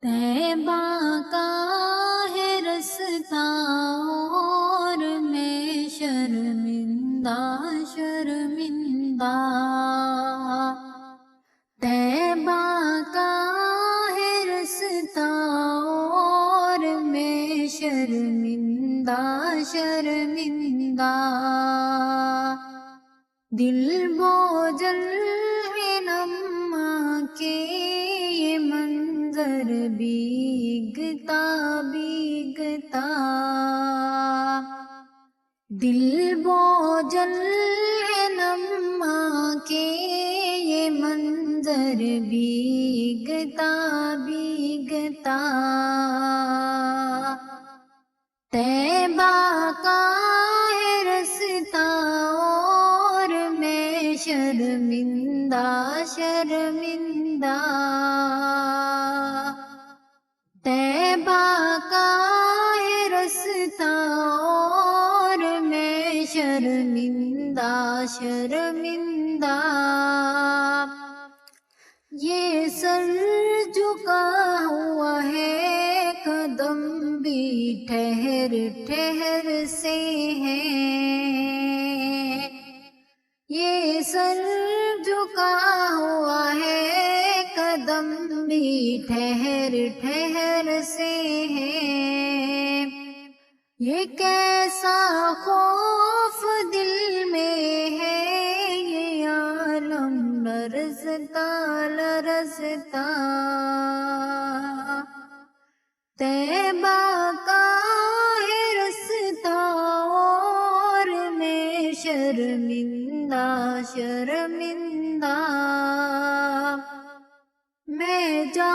طیبہ کا ہے رستہ اور میں شرمندہ شرمندہ، طیبہ کا ہے رستہ اور میں شرمندہ شرمندہ، دل بوجھل ہے نما کے یہ منظر بھیگتا بھیگتا، دل بوجھل ہے نما کے یہ منظر بھیگتا بھیگتا، طیبہ کا ہے رستہ اور میں شرمندہ شرمندہ، طیبہ کا ہے رستہ اور میں شرمندہ شرمندہ، یہ سر جھکا ہوا ہے قدم بھی ٹھہر ٹھہر سے ہے، یہ سر جھکا ہوا ہے قدم بھی ٹھہر ٹھہر سے ہے، یہ کیسا خوف دل میں ہے یہ عالم لرزتا لرزتا، طیبہ کا ہے رستہ اور میں شرمندہ شرمندہ، میں جا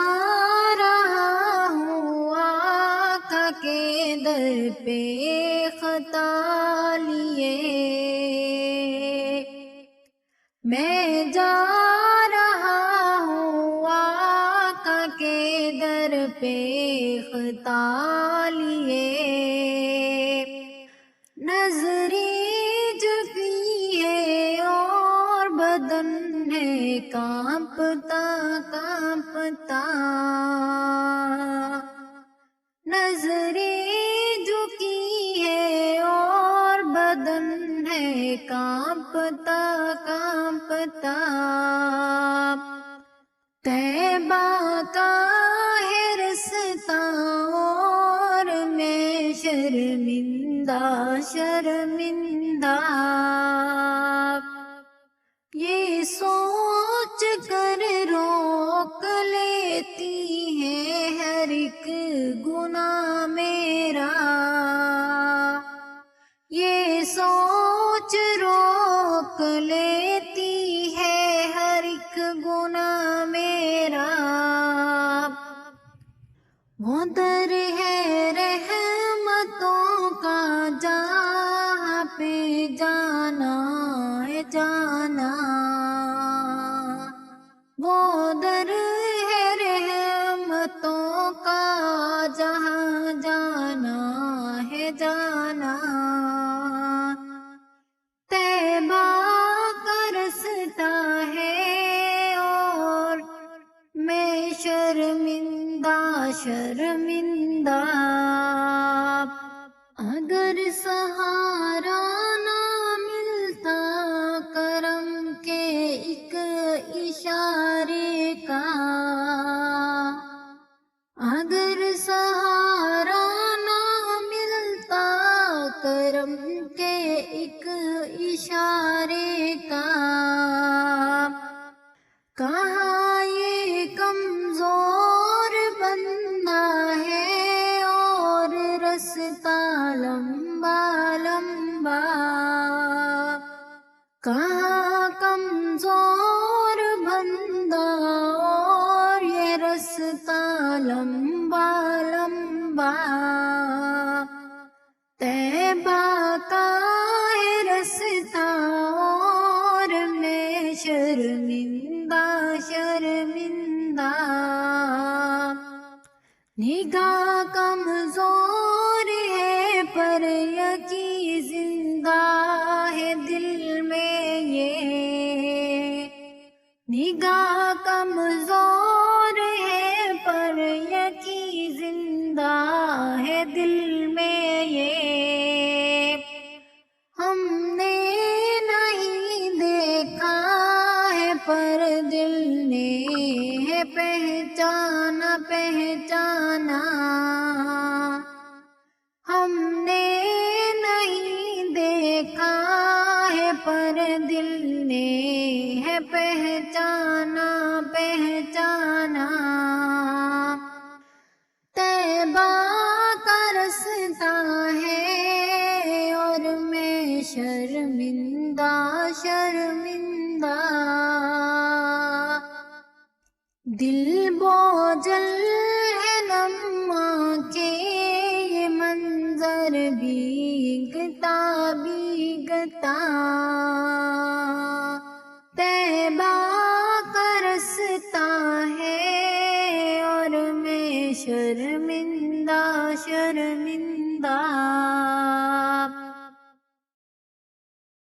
رہا ہوں آقا کے در پہ خطا لیے، میں جا رہا ہوں آقا کے در پہ خطا لیے، نظریں جھکی ہے اور بدن ہے کانپتا کانپتا، نظریں جھکی ہے اور بدن ہے کانپتا کانپتا، طیبہ کا ہے رستہ اور میں شرمندہ شرمندہ، یہ سوچ کر روک لیتی ہے ہر ایک گناہ میرا، یہ سوچ روک لیتی ہے ہر ایک گناہ میرا، وہ در ہے رحمتوں کا جہاں پہ جانا ہے جانا، وہ در ہے رحمتوں کا جہاں جانا ہے جانا، طیبہ کا رستہ ہے اور میں شرمندہ شرمندہ، اگر سہارا نہ ملتا کرم کے ایک اشارے کا، اگر سہارا نہ ملتا کرم کے ایک اشارے کا، کہاں یہ کمزور بندہ ہے اور رستہ لمبا لمبا، کہاں کمزور بندہ اور یہ رستہ لمبا لمبا، طیبہ کا ہے رستہ اور میں شرمندہ شرمندہ، نگاہ کمزور ہے پر یقین زندہ ہے دل میں یہ، نگاہ کمزور ہے پر یقین پہچانا، ہم نے نہیں دیکھا ہے پر دل نے ہے پہچانا پہچانا، طیبہ کا رستہ ہے اور میں شرمندہ شرمندہ، دل بوجھل ہے نم کے یہ منظر بھیگتا بھیگتا، طیبہ کا رستہ ہے اور میں شرمندہ شرمندہ۔